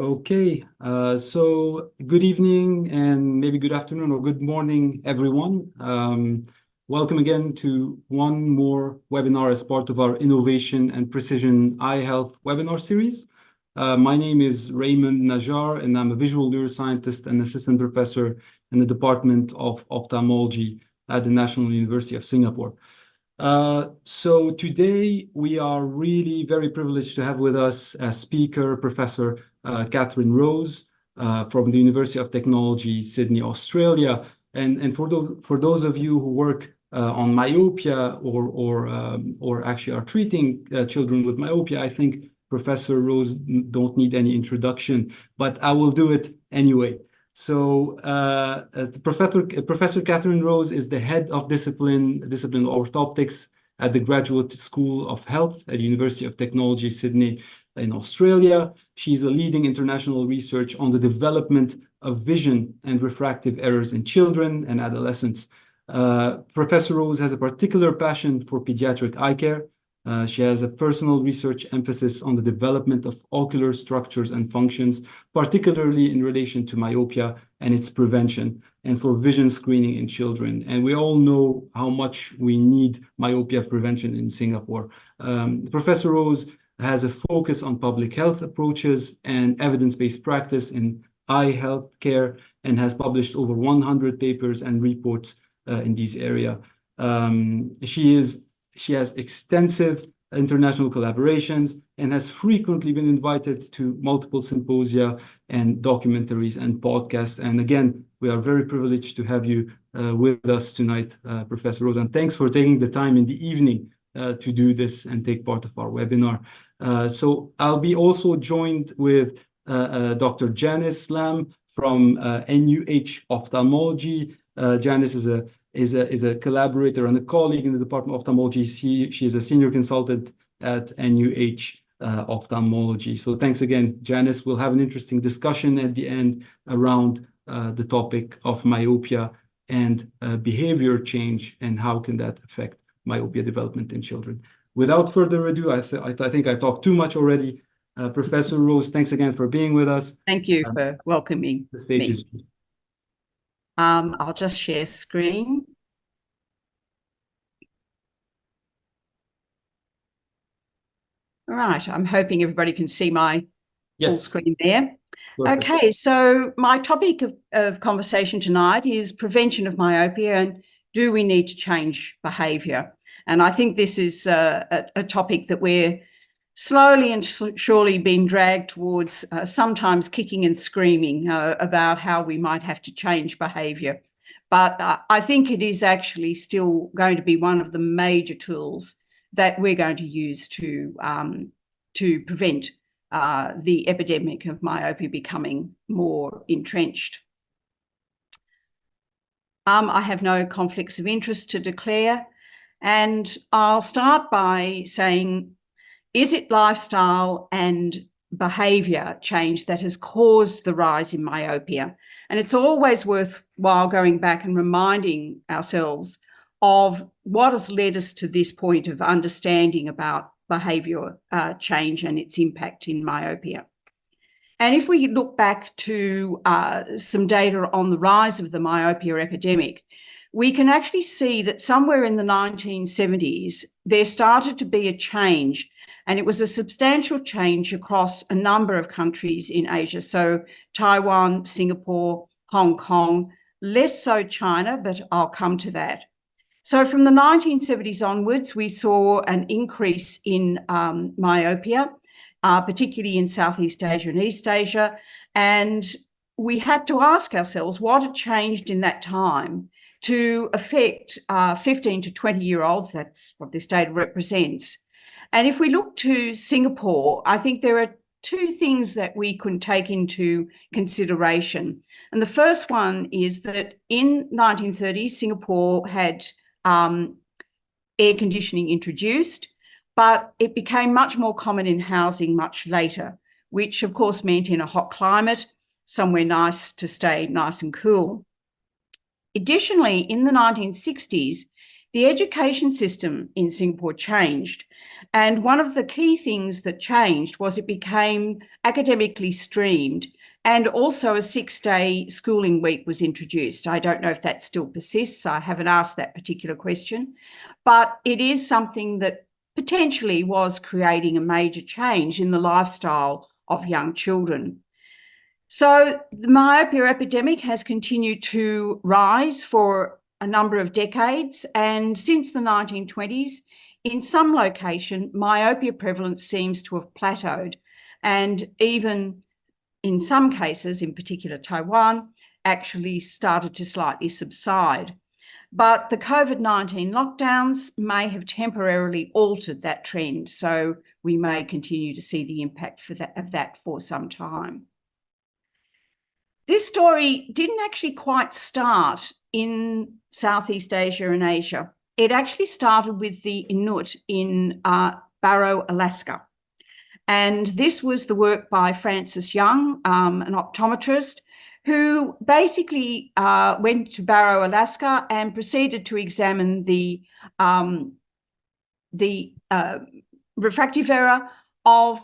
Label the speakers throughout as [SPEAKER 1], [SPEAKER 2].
[SPEAKER 1] Okay, so good evening and maybe good afternoon or good morning, everyone. Welcome again to one more webinar as part of our Innovation and Precision Eye Health webinar series. My name is Raymond Najjar, and I'm a visual neuroscientist and assistant professor in the Department of Ophthalmology at the National University of Singapore. So today we are really very privileged to have with us as speaker Professor Kathryn Rose from the University of Technology, Sydney, Australia. And for those of you who work on myopia or actually are treating children with myopia, I think Professor Rose don't need any introduction, but I will do it anyway. So Professor Kathryn Rose is the head of discipline orthoptics at the Graduate School of Health at the University of Technology, Sydney in Australia. She's a leading international research on the development of vision and refractive errors in children and adolescents. Professor Rose has a particular passion for pediatric eye care. She has a personal research emphasis on the development of ocular structures and functions, particularly in relation to myopia and its prevention, and for vision screening in children. And we all know how much we need myopia prevention in Singapore. Professor Rose has a focus on public health approaches and evidence-based practice in eye health care and has published over 100 papers and reports in these areas. She has extensive international collaborations and has frequently been invited to multiple symposia and documentaries and podcasts. And again, we are very privileged to have you with us tonight, Professor Rose. And thanks for taking the time in the evening to do this and take part of our webinar. So I'll be also joined with Dr. Janice Lam from NUH Ophthalmology. Janice is a collaborator and a colleague in the Department of Ophthalmology. She is a senior consultant at NUH Ophthalmology. So thanks again, Janice. We'll have an interesting discussion at the end around the topic of myopia and behavior change and how can that affect myopia development in children. Without further ado, I think I talked too much already. Professor Rose, thanks again for being with us.
[SPEAKER 2] Thank you for welcoming
[SPEAKER 1] The stage
[SPEAKER 2] me.
[SPEAKER 1] is yours.
[SPEAKER 2] I'll just share screen. All right, I'm hoping everybody can see my full screen there.
[SPEAKER 1] Perfect.
[SPEAKER 2] Okay, so my topic of conversation tonight is prevention of myopia and do we need to change behaviour? And I think this is a topic that we're slowly and surely being dragged towards, sometimes kicking and screaming about how we might have to change behaviour. But I think it is actually still going to be one of the major tools that we're going to use to prevent the epidemic of myopia becoming more entrenched. I have no conflicts of interest to declare, and I'll start by saying, is it lifestyle and behaviour change that has caused the rise in myopia? And it's always worthwhile going back and reminding ourselves of what has led us to this point of understanding about behaviour change and its impact in myopia. And if we look back to some data on the rise of the myopia epidemic, we can actually see that somewhere in the 1970s, there started to be a change, and it was a substantial change across a number of countries in Asia. So Taiwan, Singapore, Hong Kong, less so China, but I'll come to that. So from the 1970s onwards, we saw an increase in myopia, particularly in Southeast Asia and East Asia. And we had to ask ourselves what had changed in that time to affect 15 to 20-year-olds. That's what this data represents. And if we look to Singapore, I think there are two things that we can take into consideration. And the first one is that in 1930s, Singapore had air conditioning introduced, but it became much more common in housing much later, which of course meant in a hot climate, somewhere nice to stay nice and cool. Additionally, in the 1960s, the education system in Singapore changed. And one of the key things that changed was it became academically streamed, and also a 6-day schooling week was introduced. I don't know if that still persists. I haven't asked that particular question, but it is something that potentially was creating a major change in the lifestyle of young children. So the myopia epidemic has continued to rise for a number of decades, and since the 1920s, in some location, myopia prevalence seems to have plateaued, and even in some cases, in particular Taiwan, actually started to slightly subside. But the COVID-19 lockdowns may have temporarily altered that trend, so we may continue to see the impact of that for some time. This story didn't actually quite start in Southeast Asia and Asia. It actually started with the Inuit in Barrow, Alaska. And this was the work by Francis Young, an optometrist, who basically went to Barrow, Alaska, and proceeded to examine the refractive error of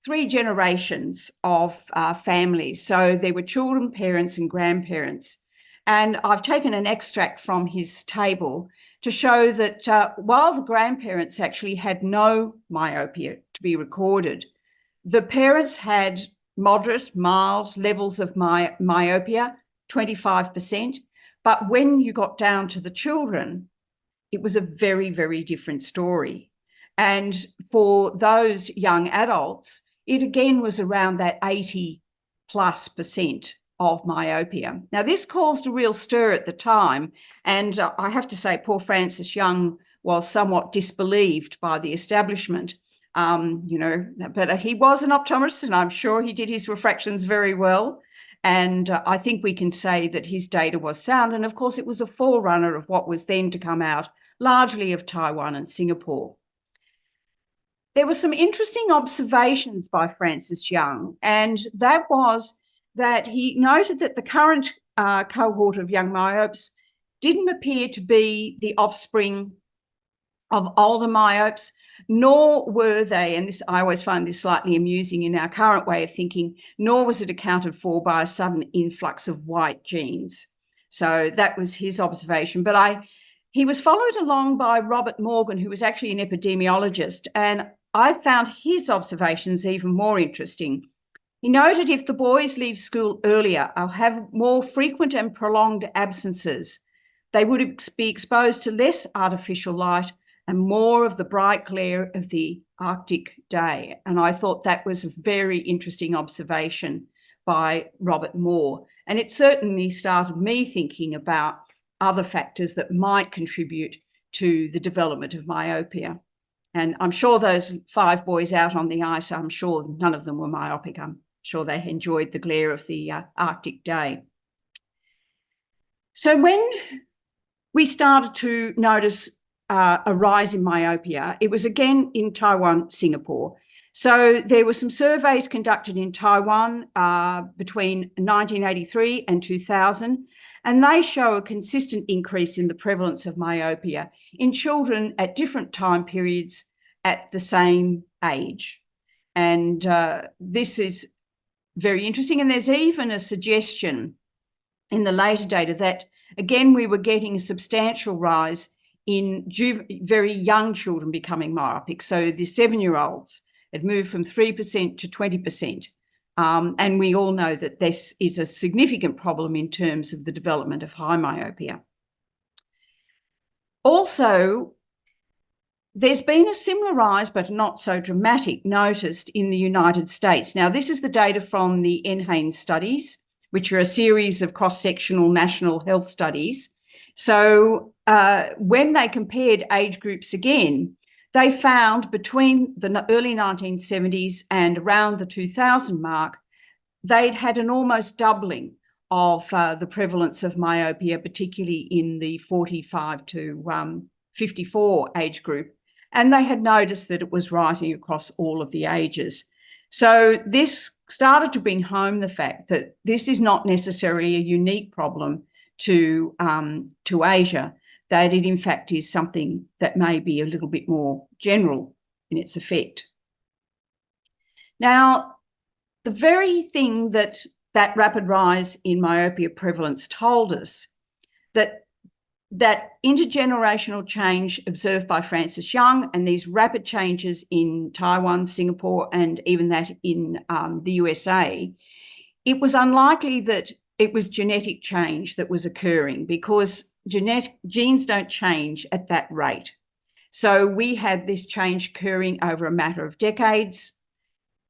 [SPEAKER 2] 3 generations of families. So there were children, parents, and grandparents. And I've taken an extract from his table to show that while the grandparents actually had no myopia to be recorded, the parents had moderate, mild levels of myopia, 25%. But when you got down to the children, it was a very, very different story. And for those young adults, it again was around that 80+% of myopia. Now, this caused a real stir at the time, and I have to say poor Francis Young was somewhat disbelieved by the establishment, but he was an optometrist, and I'm sure he did his refractions very well, and I think we can say that his data was sound, and of course it was a forerunner of what was then to come out, largely of Taiwan and Singapore. There were some interesting observations by Francis Young, and that was that he noted that the current cohort of young myopes didn't appear to be the offspring of older myopes, nor were they, and this I always find this slightly amusing in our current way of thinking, nor was it accounted for by a sudden influx of white genes. So that was his observation. But he was followed along by Robert Morgan, who was actually an epidemiologist, and I found his observations even more interesting. He noted if the boys leave school earlier, they'll have more frequent and prolonged absences. They would be exposed to less artificial light and more of the bright glare of the Arctic day. And I thought that was a very interesting observation by Robert Moore. And it certainly started me thinking about other factors that might contribute to the development of myopia. And I'm sure those 5 boys out on the ice, I'm sure none of them were myopic. I'm sure they enjoyed the glare of the Arctic day. So when we started to notice a rise in myopia, it was again in Taiwan, Singapore. So there were some surveys conducted in Taiwan between 1983 and 2000, and they show a consistent increase in the prevalence of myopia in children at different time periods at the same age. And this is very interesting. And there's even a suggestion in the later data that, again, we were getting a substantial rise in very young children becoming myopic. So the 7-year-olds had moved from 3% to 20%. And we all know that this is a significant problem in terms of the development of high myopia. Also, there's been a similar rise, but not so dramatic, noticed in the United States. Now, this is the data from the NHANES studies, which are a series of cross-sectional national health studies. So when they compared age groups again, they found between the early 1970s and around the 2000 mark, they'd had an almost doubling of the prevalence of myopia, particularly in the 45 to 54 age group. And they had noticed that it was rising across all of the ages. So this started to bring home the fact that this is not necessarily a unique problem to Asia, that it in fact is something that may be a little bit more general in its effect. Now, the very thing that rapid rise in myopia prevalence told us, that intergenerational change observed by Francis Young and these rapid changes in Taiwan, Singapore, and even that in the USA, it was unlikely that it was genetic change that was occurring, because genes don't change at that rate. So we had this change occurring over a matter of decades.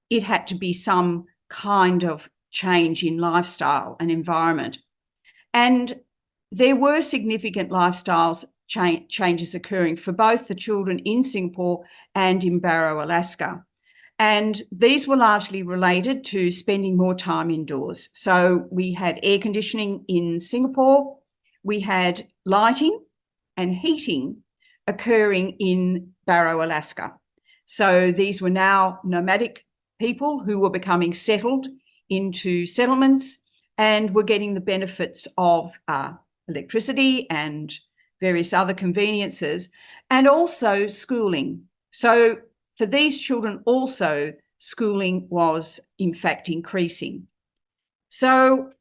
[SPEAKER 2] It had to be some kind of change in lifestyle and environment. And there were significant lifestyle changes occurring for both the children in Singapore and in Barrow, Alaska. And these were largely related to spending more time indoors. So we had air conditioning in Singapore, we had lighting and heating occurring in Barrow, Alaska. So these were now nomadic people who were becoming settled into settlements and were getting the benefits of electricity and various other conveniences, and also schooling. So for these children also, schooling was in fact increasing. So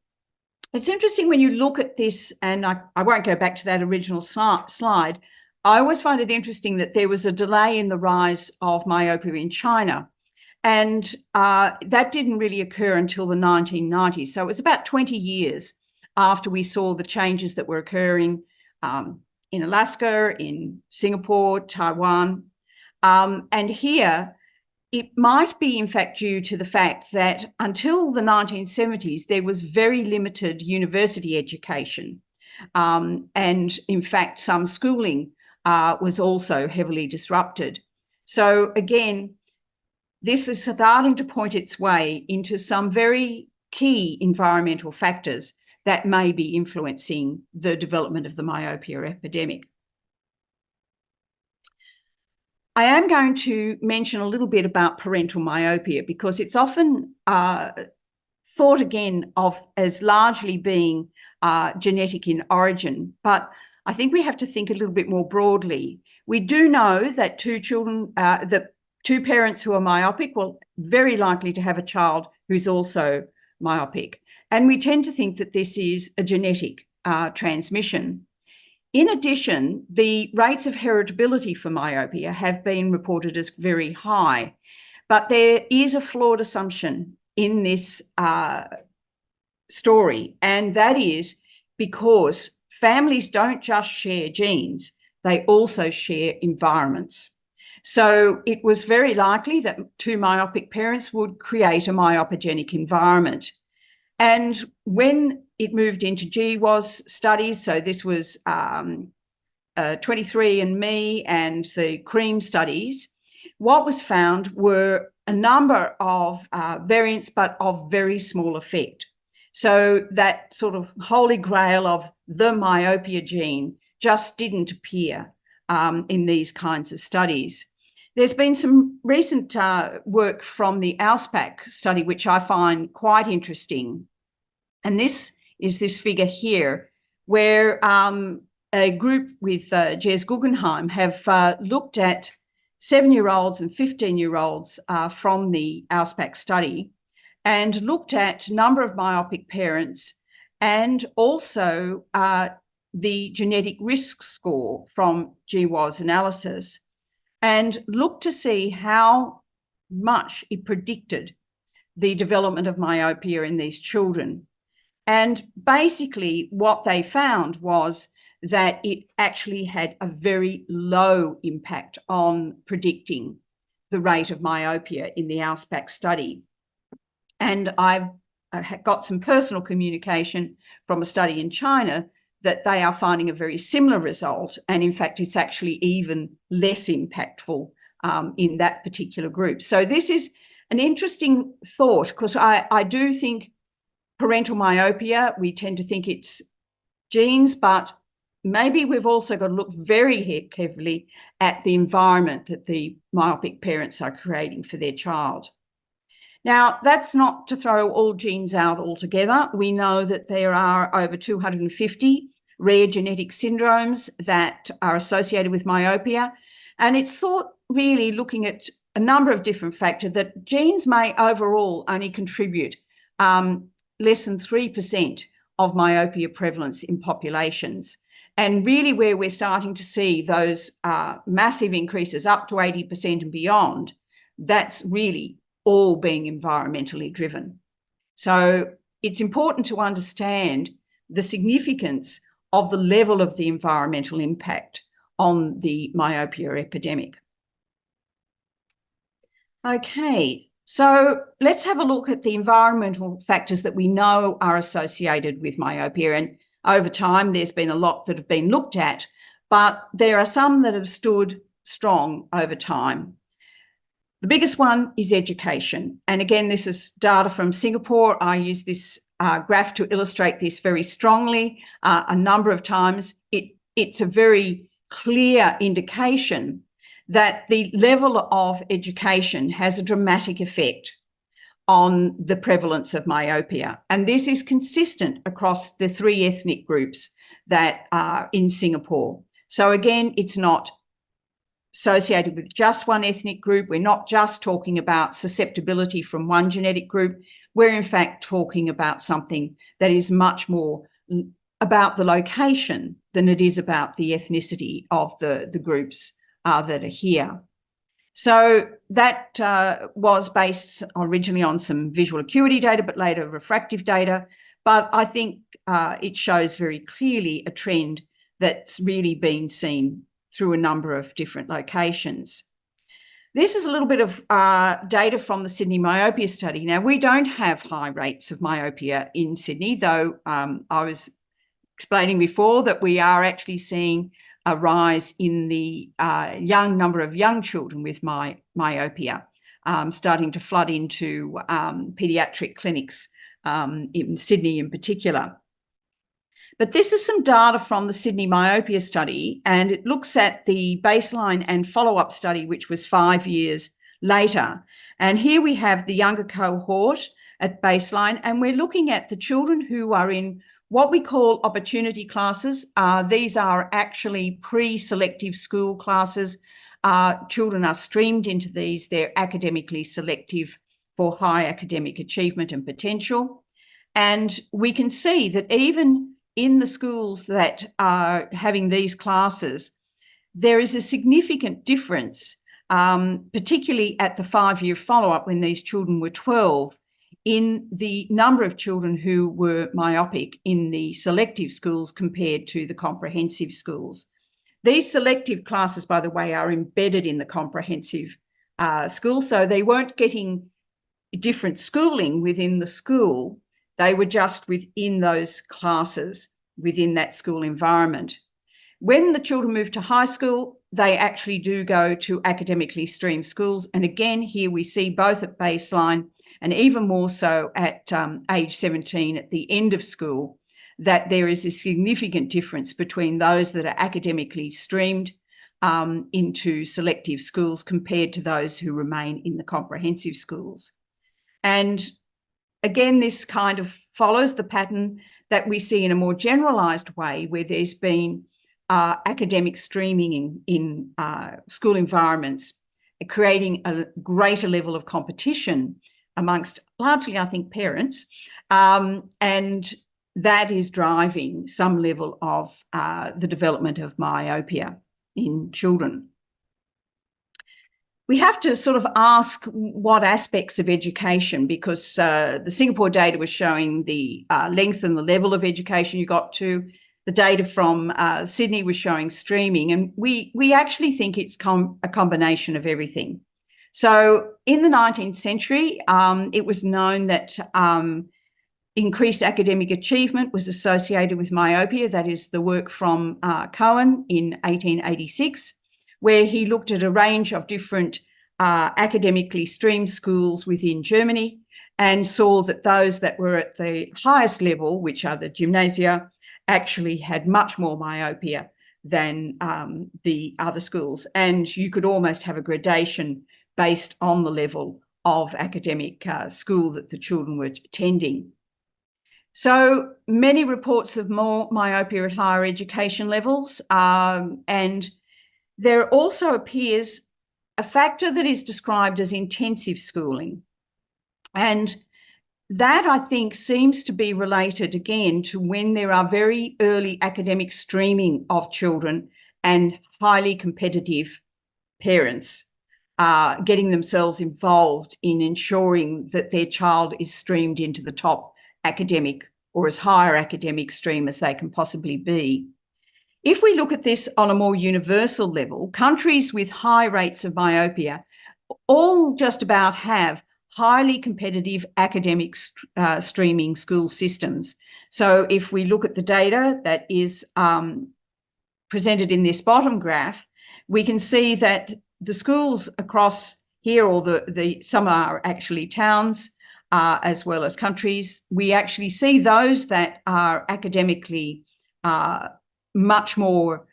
[SPEAKER 2] it's interesting when you look at this, and I won't go back to that original slide. I always find it interesting that there was a delay in the rise of myopia in China, and that didn't really occur until the 1990s. So it was about 20 years after we saw the changes that were occurring in Alaska, in Singapore, Taiwan. And here, it might be in fact due to the fact that until the 1970s, there was very limited university education. And in fact, some schooling was also heavily disrupted. So again, this is starting to point its way into some very key environmental factors that may be influencing the development of the myopia epidemic. I am going to mention a little bit about parental myopia, because it's often thought again of as largely being genetic in origin, but I think we have to think a little bit more broadly. We do know that two parents who are myopic will very likely to have a child who's also myopic. And we tend to think that this is a genetic transmission. In addition, the rates of heritability for myopia have been reported as very high, but there is a flawed assumption in this story, and that is because families don't just share genes, they also share environments. So it was very likely that two myopic parents would create a myopogenic environment. And when it moved into GWAS studies, so this was 23andMe and the CREAM studies, what was found were a number of variants, but of very small effect. So that sort of holy grail of the myopia gene just didn't appear in these kinds of studies. There's been some recent work from the AUSPAC study, which I find quite interesting. And this is this figure here, where a group with Jez Guggenheim have looked at 7-year-olds and 15-year-olds from the AUSPAC study, and looked at number of myopic parents and also the genetic risk score from GWAS analysis, and looked to see how much it predicted the development of myopia in these children. And basically what they found was that it actually had a very low impact on predicting the rate of myopia in the AUSPAC study. And I've got some personal communication from a study in China that they are finding a very similar result. And in fact, it's actually even less impactful in that particular group. So this is an interesting thought, because I do think parental myopia, we tend to think it's genes, but maybe we've also got to look very carefully at the environment that the myopic parents are creating for their child. Now, that's not to throw all genes out altogether. We know that there are over 250 rare genetic syndromes that are associated with myopia. And it's thought, really looking at a number of different factors, that genes may overall only contribute less than 3% of myopia prevalence in populations. And really where we're starting to see those massive increases up to 80% and beyond, that's really all being environmentally driven. So it's important to understand the significance of the level of the environmental impact on the myopia epidemic. Okay, so let's have a look at the environmental factors that we know are associated with myopia. And over time, there's been a lot that have been looked at, but there are some that have stood strong over time. The biggest one is education. And again, this is data from Singapore. I use this graph to illustrate this very strongly a number of times. It's a very clear indication that the level of education has a dramatic effect on the prevalence of myopia. And this is consistent across the 3 ethnic groups that are in Singapore. So again, it's not associated with just one ethnic group. We're not just talking about susceptibility from one genetic group. We're in fact talking about something that is much more about the location than it is about the ethnicity of the groups that are here. So that was based originally on some visual acuity data, but later refractive data. But I think it shows very clearly a trend that's really been seen through a number of different locations. This is a little bit of data from the Sydney Myopia Study. Now, we don't have high rates of myopia in Sydney, though I was explaining before that we are actually seeing a rise in the young number of young children with myopia, starting to flood into paediatric clinics in Sydney in particular. But this is some data from the Sydney Myopia Study, and it looks at the baseline and follow-up study, which was 5 years later. And here we have the younger cohort at baseline, and we're looking at the children who are in what we call opportunity classes. These are actually pre-selective school classes. Children are streamed into these. They're academically selective for high academic achievement and potential. And we can see that even in the schools that are having these classes, there is a significant difference, particularly at the 5-year follow-up when these children were 12, in the number of children who were myopic in the selective schools compared to the comprehensive schools. These selective classes, by the way, are embedded in the comprehensive schools, so they weren't getting different schooling within the school. They were just within those classes, within that school environment. When the children move to high school, they actually do go to academically streamed schools. And again, here we see both at baseline and even more so at age 17, at the end of school, that there is a significant difference between those that are academically streamed into selective schools compared to those who remain in the comprehensive schools. And again, this kind of follows the pattern that we see in a more generalised way, where there's been academic streaming in school environments, creating a greater level of competition amongst largely, I think, parents. And that is driving some level of the development of myopia in children. We have to sort of ask what aspects of education, because the Singapore data was showing the length and the level of education you got to. The data from Sydney was showing streaming, and we actually think it's a combination of everything. So in the 19th century, it was known that increased academic achievement was associated with myopia. That is the work from Cohen in 1886, where he looked at a range of different academically streamed schools within Germany and saw that those that were at the highest level, which are the gymnasia, actually had much more myopia than the other schools. And you could almost have a gradation based on the level of academic school that the children were attending. So many reports of more myopia at higher education levels, and there also appears a factor that is described as intensive schooling. And that, I think, seems to be related again to when there are very early academic streaming of children and highly competitive parents getting themselves involved in ensuring that their child is streamed into the top academic or as higher academic stream as they can possibly be. If we look at this on a more universal level, countries with high rates of myopia all just about have highly competitive academic streaming school systems. So if we look at the data that is presented in this bottom graph, we can see that the schools across here, or some are actually towns as well as countries, we actually see those that are academically much more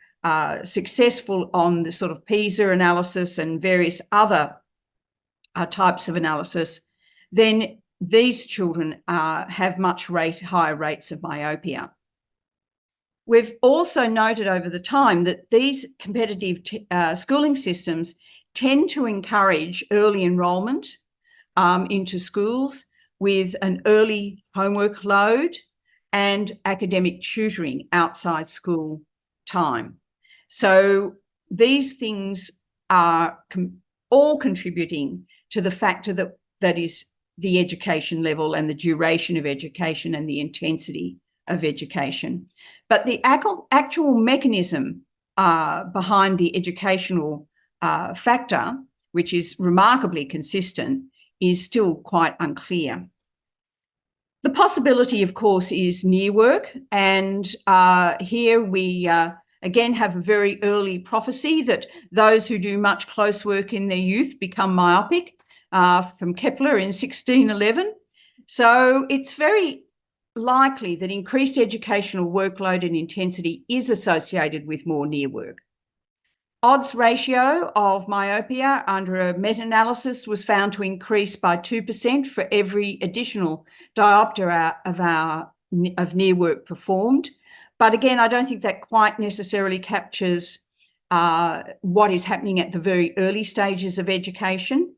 [SPEAKER 2] successful on the sort of PISA analysis and various other types of analysis, then these children have much higher rates of myopia. We've also noted over the time that these competitive schooling systems tend to encourage early enrolment into schools with an early homework load and academic tutoring outside school time. So these things are all contributing to the factor that is the education level and the duration of education and the intensity of education. But the actual mechanism behind the educational factor, which is remarkably consistent, is still quite unclear. The possibility, of course, is near work. And here we again have a very early prophecy that those who do much close work in their youth become myopic, from Kepler in 1611. So it's very likely that increased educational workload and intensity is associated with more near work. Odds ratio of myopia under a meta-analysis was found to increase by 2% for every additional diopter of near work performed. But again, I don't think that quite necessarily captures what is happening at the very early stages of education.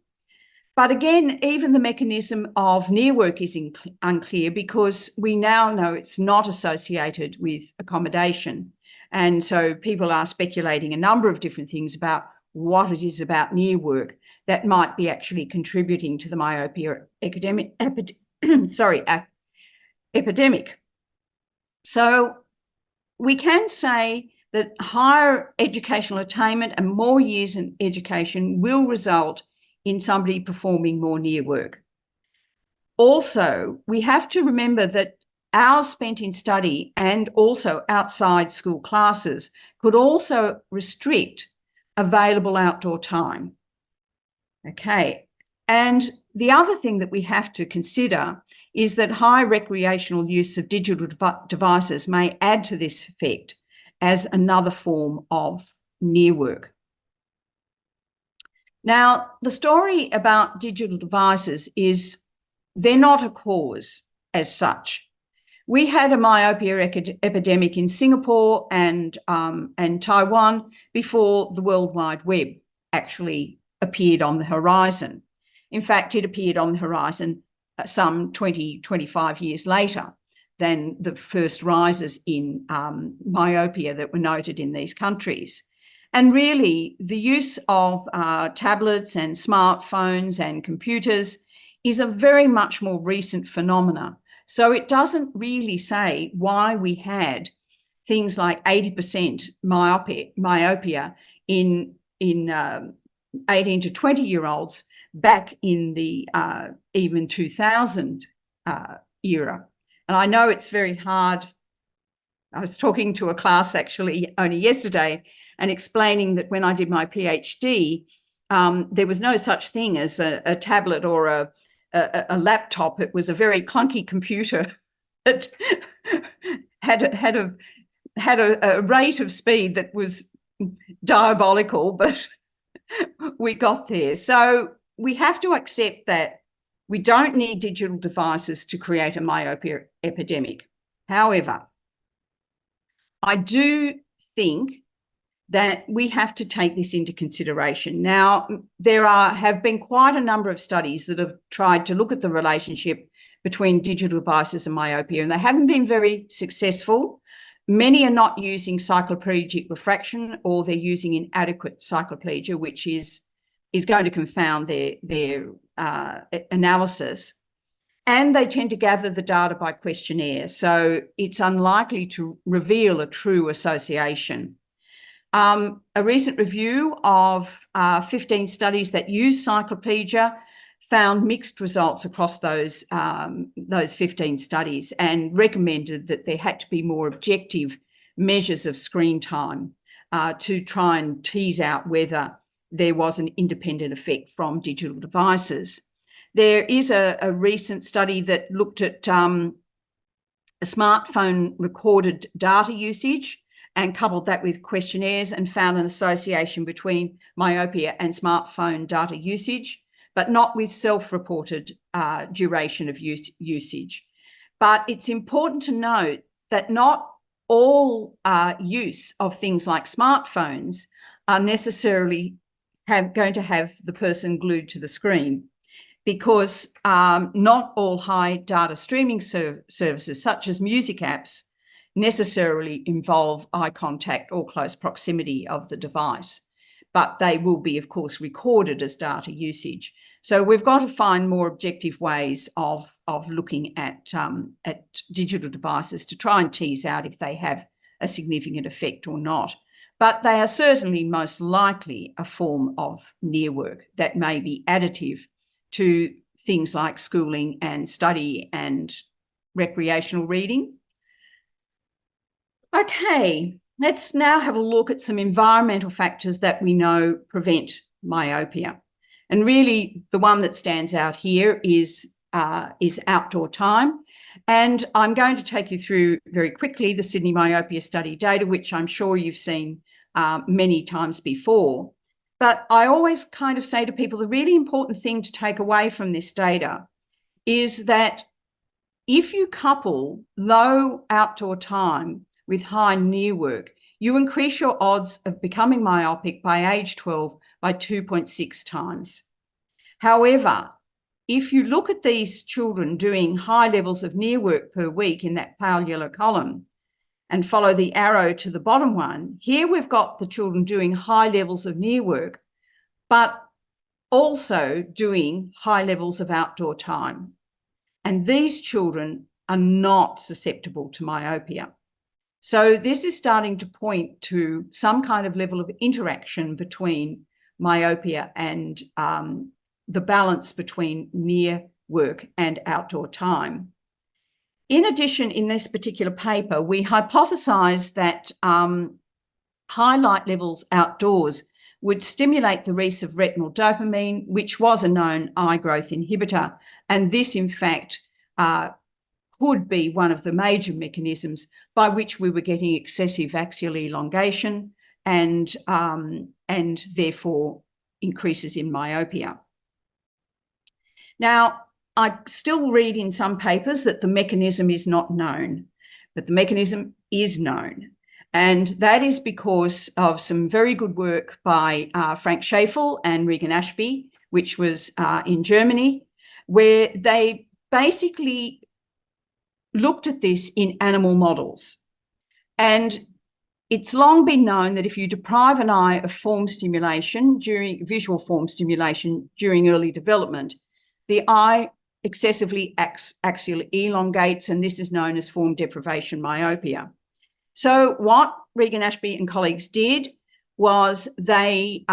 [SPEAKER 2] But again, even the mechanism of near work is unclear, because we now know it's not associated with accommodation. And so people are speculating a number of different things about what it is about near work that might be actually contributing to the myopia epidemic. So we can say that higher educational attainment and more years in education will result in somebody performing more near work. Also, we have to remember that hours spent in study and also outside school classes could also restrict available outdoor time. Okay, and the other thing that we have to consider is that high recreational use of digital devices may add to this effect as another form of near work. Now, the story about digital devices is they're not a cause as such. We had a myopia epidemic in Singapore and Taiwan before the World Wide Web actually appeared on the horizon. In fact, it appeared on the horizon some 20, 25 years later than the first rises in myopia that were noted in these countries. And really, the use of tablets and smartphones and computers is a very much more recent phenomena. So it doesn't really say why we had things like 80% myopia in 18 to 20-year-olds back in the even 2000 era. And I know it's very hard. I was talking to a class actually only yesterday and explaining that when I did my PhD, there was no such thing as a tablet or a laptop. It was a very clunky computer that had a rate of speed that was diabolical, but we got there. So we have to accept that We don't need digital devices to create a myopia epidemic. However, I do think that we have to take this into consideration. Now, there have been quite a number of studies that have tried to look at the relationship between digital devices and myopia, and they haven't been very successful. Many are not using cycloplegic refraction, or they're using inadequate cycloplegia, which is going to confound their analysis. And they tend to gather the data by questionnaire, so it's unlikely to reveal a true association. A recent review of 15 studies that use cycloplegia found mixed results across those 15 studies, and recommended that there had to be more objective measures of screen time to try and tease out whether there was an independent effect from digital devices. There is a recent study that looked at a smartphone recorded data usage and coupled that with questionnaires, and found an association between myopia and smartphone data usage, but not with self-reported duration of usage. But it's important to note that not all use of things like smartphones are necessarily going to have the person glued to the screen, because not all high data streaming services, such as music apps, necessarily involve eye contact or close proximity of the device, but they will be, of course, recorded as data usage. So we've got to find more objective ways of looking at digital devices to try and tease out if they have a significant effect or not. But they are certainly most likely a form of near work that may be additive to things like schooling and study and recreational reading. Okay, let's now have a look at some environmental factors that we know prevent myopia. And really, the one that stands out here is outdoor time. And I'm going to take you through very quickly the Sydney Myopia Study data, which I'm sure you've seen many times before. But I always kind of say to people, the really important thing to take away from this data is that if you couple low outdoor time with high near work, you increase your odds of becoming myopic by age 12 by 2.6 times. However, if you look at these children doing high levels of near work per week in that pale yellow column and follow the arrow to the bottom one, here we've got the children doing high levels of near work, but also doing high levels of outdoor time. And these children are not susceptible to myopia. So this is starting to point to some kind of level of interaction between myopia and the balance between near work and outdoor time. In addition, in this particular paper, we hypothesised that high light levels outdoors would stimulate the release of retinal dopamine, which was a known eye growth inhibitor. And this, in fact, could be one of the major mechanisms by which we were getting excessive axial elongation and therefore increases in myopia. Now, I still read in some papers that the mechanism is not known, but the mechanism is known. And that is because of some very good work by Frank Schafel and Regan Ashby, which was in Germany, where they basically looked at this in animal models. And it's long been known that if you deprive an eye of form stimulation visual form stimulation during early development, the eye excessively axial elongates, and this is known as form deprivation myopia. So what Regan Ashby and colleagues did was they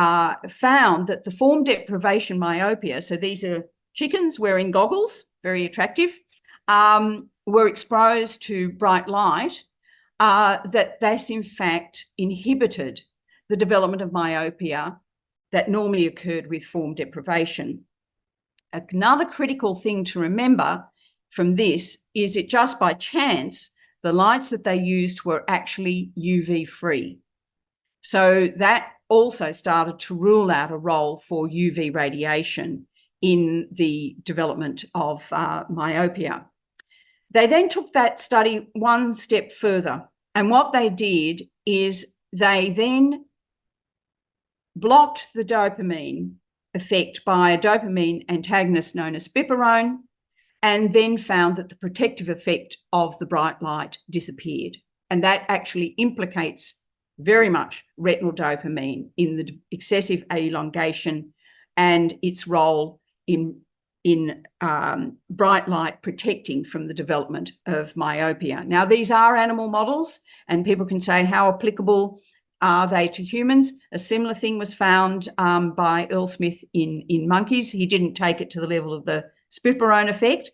[SPEAKER 2] found that the form deprivation myopia, so these are chickens wearing goggles, very attractive, were exposed to bright light, that this in fact inhibited the development of myopia that normally occurred with form deprivation. Another critical thing to remember from this is it just by chance, the lights that they used were actually UV free. So that also started to rule out a role for UV radiation in the development of myopia. They then took that study one step further, and what they did is they then blocked the dopamine effect by a dopamine antagonist known as biparone, and then found that the protective effect of the bright light disappeared. And that actually implicates very much retinal dopamine in the excessive elongation and its role in bright light protecting from the development of myopia. Now, these are animal models, and people can say, how applicable are they to humans? A similar thing was found by Earl Smith in monkeys. He didn't take it to the level of the spiparone effect.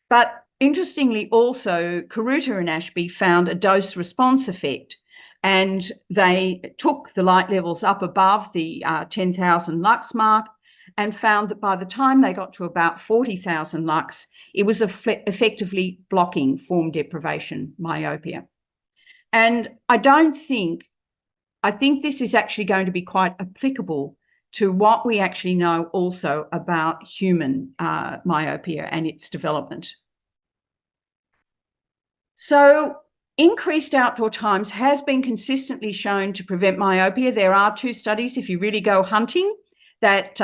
[SPEAKER 2] But interestingly, also, Karuta and Ashby found a dose-response effect, and they took the light levels up above the 10,000 lux mark and found that by the time they got to about 40,000 lux, it was effectively blocking form deprivation myopia. And I think this is actually going to be quite applicable to what we actually know also about human myopia and its development. So increased outdoor times has been consistently shown to prevent myopia. There are 2 studies, if you really go hunting, that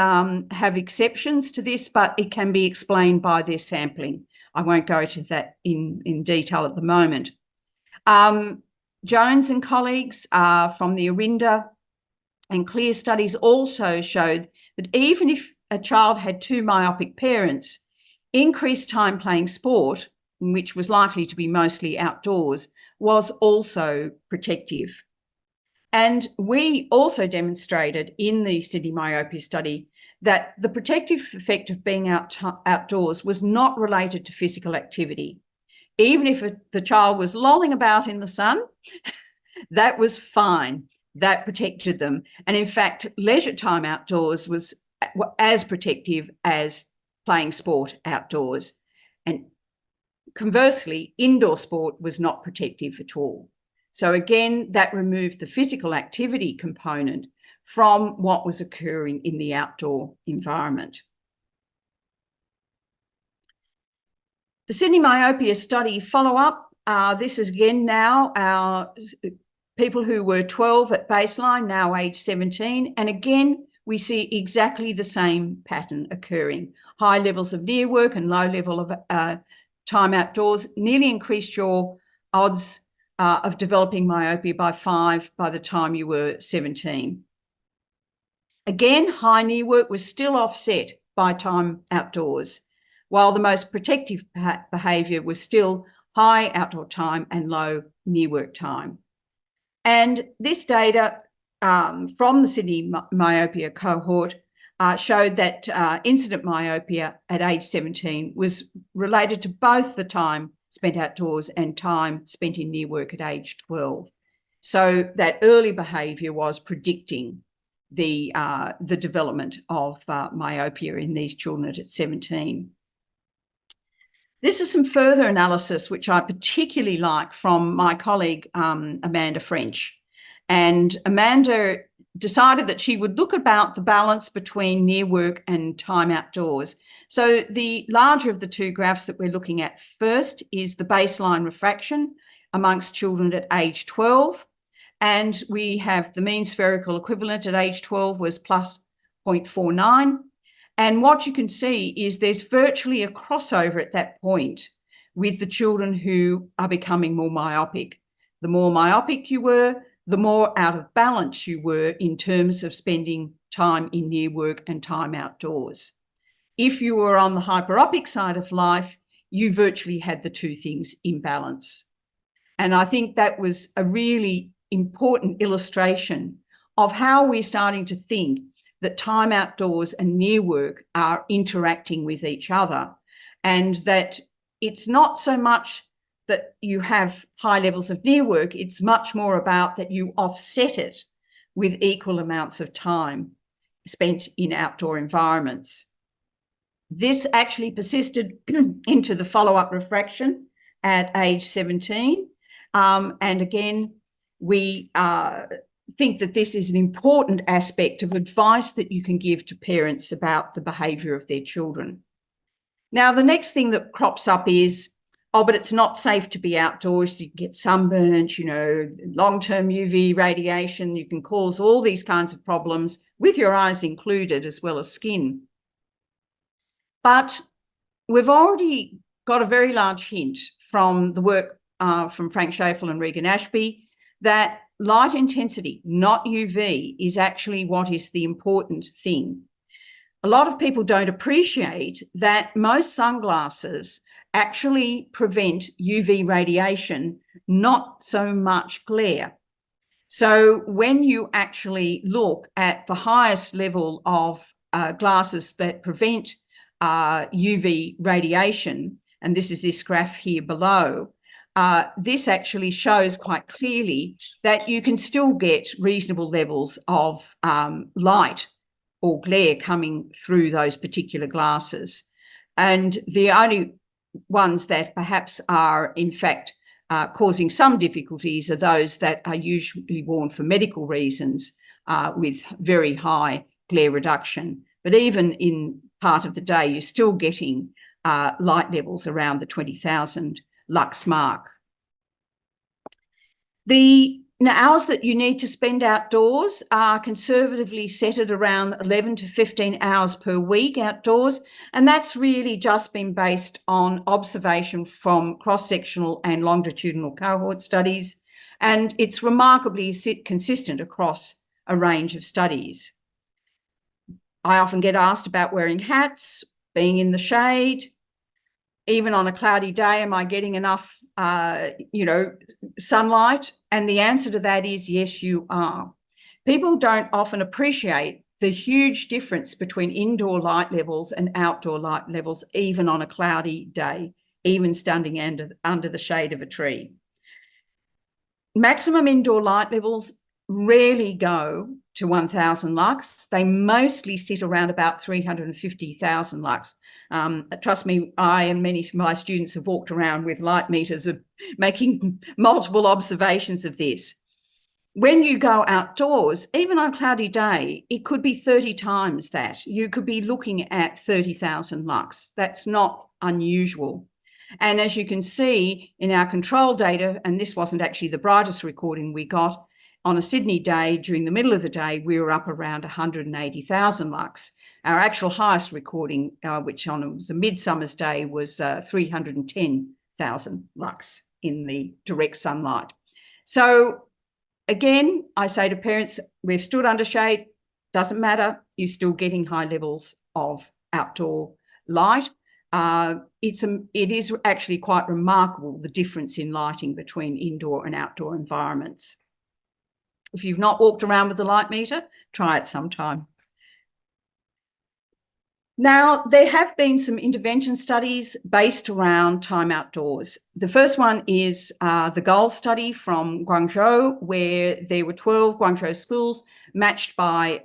[SPEAKER 2] have exceptions to this, but it can be explained by their sampling. I won't go to that in detail at the moment. Jones and colleagues from the Orinda and Clear studies also showed that even if a child had 2 myopic parents, increased time playing sport, which was likely to be mostly outdoors, was also protective. And we also demonstrated in the Sydney Myopia study that the protective effect of being outdoors was not related to physical activity. Even if the child was lolling about in the sun, that was fine. That protected them. And in fact, leisure time outdoors was as protective as playing sport outdoors. And conversely, indoor sport was not protective at all. So again, that removed the physical activity component from what was occurring in the outdoor environment. The Sydney Myopia study follow-up, this is again now our people who were 12 at baseline, now age 17. And again, we see exactly the same pattern occurring. High levels of near work and low level of time outdoors nearly increased your odds of developing myopia by 5 by the time you were 17. Again, high near work was still offset by time outdoors, while the most protective behaviour was still high outdoor time and low near work time. And this data from the Sydney Myopia cohort showed that incident myopia at age 17 was related to both the time spent outdoors and time spent in near work at age 12. So that early behaviour was predicting the development of myopia in these children at 17. This is some further analysis, which I particularly like, from my colleague, Amanda French. And Amanda decided that she would look about the balance between near work and time outdoors. So the larger of the 2 graphs that we're looking at first is the baseline refraction amongst children at age 12. And we have the mean spherical equivalent at age 12 was plus 0.49. And what you can see is there's virtually a crossover at that point with the children who are becoming more myopic. The more myopic you were, the more out of balance you were in terms of spending time in near work and time outdoors. If you were on the hyperopic side of life, you virtually had the 2 things in balance. And I think that was a really important illustration of how we're starting to think that time outdoors and near work are interacting with each other, and that it's not so much that you have high levels of near work, it's much more about that you offset it with equal amounts of time spent in outdoor environments. This actually persisted into the follow-up refraction at age 17. And again, we think that this is an important aspect of advice that you can give to parents about the behaviour of their children. Now, the next thing that crops up is, oh, but it's not safe to be outdoors. You can get sunburnt, you know, long-term UV radiation. You can cause all these kinds of problems with your eyes included, as well as skin. But we've already got a very large hint from the work from Frank Schafel and Regan Ashby that light intensity, not UV, is actually what is the important thing. A lot of people don't appreciate that most sunglasses actually prevent UV radiation, not so much glare. So when you actually look at the highest level of glasses that prevent UV radiation, and this is this graph here below, this actually shows quite clearly that you can still get reasonable levels of light or glare coming through those particular glasses. And the only ones that perhaps are in fact causing some difficulties are those that are usually worn for medical reasons with very high glare reduction. But even in part of the day, you're still getting light levels around the 20,000 lux mark. The hours that you need to spend outdoors are conservatively set at around 11 to 15 hours per week outdoors, and that's really just been based on observation from cross-sectional and longitudinal cohort studies, and it's remarkably consistent across a range of studies. I often get asked about wearing hats, being in the shade. Even on a cloudy day, am I getting enough, sunlight? And the answer to that is yes, you are. People don't often appreciate the huge difference between indoor light levels and outdoor light levels, even on a cloudy day, even standing under the shade of a tree. Maximum indoor light levels rarely go to 1,000 lux. They mostly sit around about 350,000 lux. Trust me, I and many of my students have walked around with light meters of making multiple observations of this. When you go outdoors, even on a cloudy day, it could be 30 times that. You could be looking at 30,000 lux. That's not unusual. And as you can see in our control data, and this wasn't actually the brightest recording we got, on a Sydney day, during the middle of the day, we were up around 180,000 lux. Our actual highest recording, which was a midsummer's day, was 310,000 lux in the direct sunlight. So again, I say to parents, we've stood under shade, doesn't matter, you're still getting high levels of outdoor light. It is actually quite remarkable, the difference in lighting between indoor and outdoor environments. If you've not walked around with the light meter, try it sometime. Now, there have been some intervention studies based around time outdoors. The first one is the GOAL study from Guangzhou, where there were 12 Guangzhou schools matched by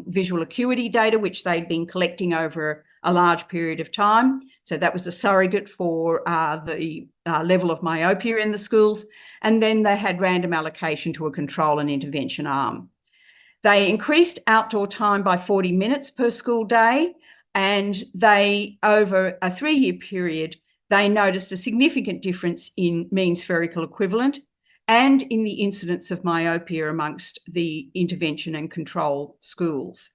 [SPEAKER 2] visual acuity data, which they'd been collecting over a large period of time. So that was a surrogate for the level of myopia in the schools. And then they had random allocation to a control and intervention arm. They increased outdoor time by 40 minutes per school day. And they, over a 3-year period, they noticed a significant difference in mean spherical equivalent and in the incidence of myopia amongst the intervention and control schools.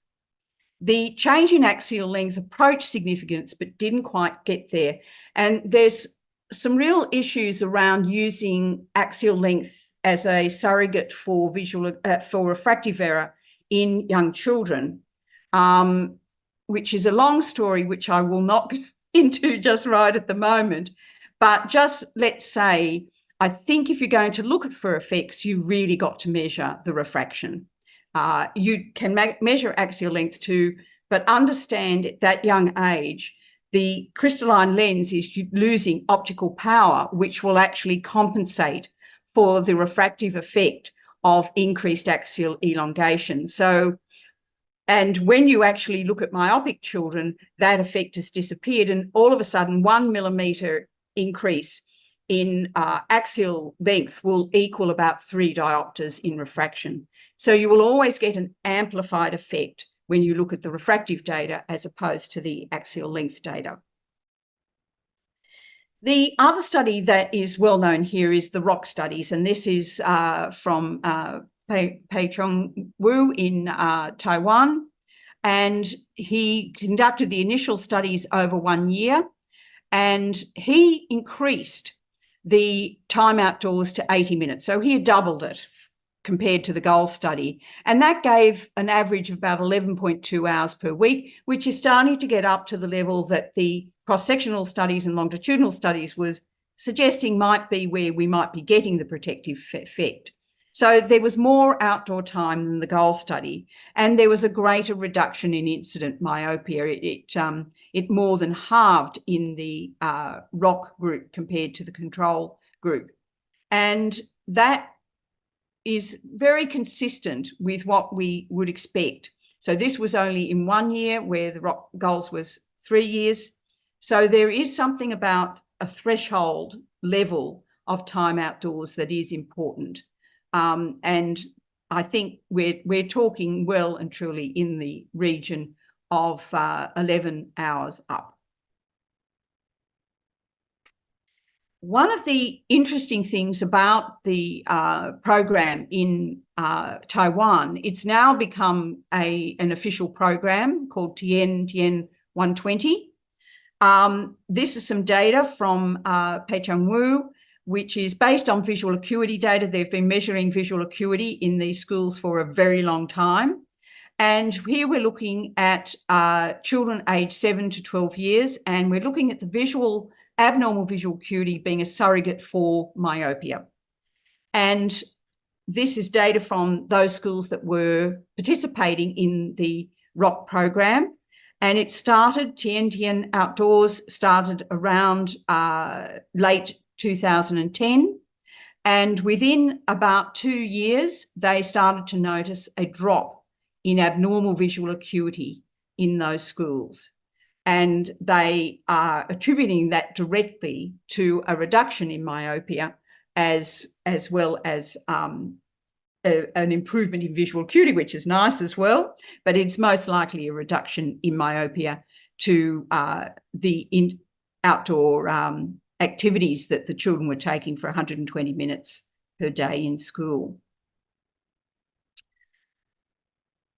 [SPEAKER 2] The change in axial length approached significance, but didn't quite get there. And there's some real issues around using axial length as a surrogate for for refractive error in young children. Which is a long story, which I will not get into just right at the moment. But just let's say, I think if you're going to look for effects, you really got to measure the refraction. You can measure axial length too, but understand at that young age, the crystalline lens is losing optical power, which will actually compensate for the refractive effect of increased axial elongation. So, and when you actually look at myopic children, that effect has disappeared, and all of a sudden 1 millimeter increase in axial length will equal about 3 diopters in refraction. So you will always get an amplified effect when you look at the refractive data as opposed to the axial length data. The other study that is well known here is the ROC studies, and this is from Pei-Chong Wu in Taiwan, and he conducted the initial studies over 1 year, and he increased the time outdoors to 80 minutes. So he doubled it compared to the goal study, and that gave an average of about 11.2 hours per week, which is starting to get up to the level that the cross-sectional studies and longitudinal studies was suggesting might be where we might be getting the protective effect. So there was more outdoor time than the goal study, and there was a greater reduction in incident myopia. It more than halved in the ROC group compared to the control group. And that is very consistent with what we would expect. So this was only in 1 year, where the ROC goals was 3 years. So there is something about a threshold level of time outdoors that is important. And I think we're talking well and truly in the region of 11 hours up. One of the interesting things about the program in Taiwan, it's now become an official program called Tien Tien 120. This is some data from Pei-Chong Wu, which is based on visual acuity data. They've been measuring visual acuity in these schools for a very long time. And here we're looking at children aged 7 to 12 years, and we're looking at the abnormal visual acuity being a surrogate for myopia. And this is data from those schools that were participating in the ROC program. And it started, Tien Tien Outdoors started around late 2010. And within about 2 years, they started to notice a drop in abnormal visual acuity in those schools. And they are attributing that directly to a reduction in myopia as well as an improvement in visual acuity, which is nice as well, but it's most likely a reduction in myopia to the outdoor activities that the children were taking for 120 minutes per day in school.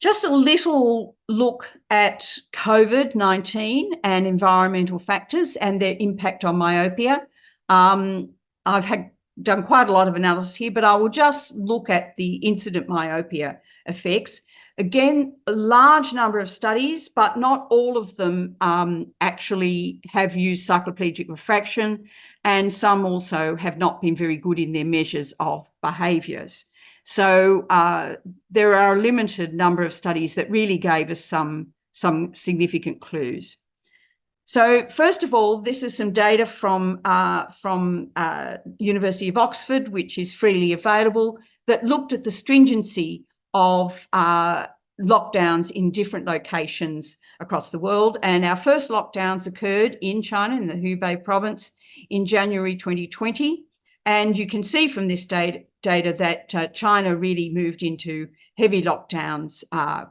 [SPEAKER 2] Just a little look at COVID-19 and environmental factors and their impact on myopia. I've done quite a lot of analysis here, but I will just look at the incident myopia effects. Again, a large number of studies, but not all of them actually have used cycloplegic refraction, and some also have not been very good in their measures of behaviours. So there are a limited number of studies that really gave us some significant clues. So first of all, this is some data from University of Oxford, which is freely available, that looked at the stringency of lockdowns in different locations across the world. And our first lockdowns occurred in China, in the Hubei province, in January 2020. And you can see from this data that China really moved into heavy lockdowns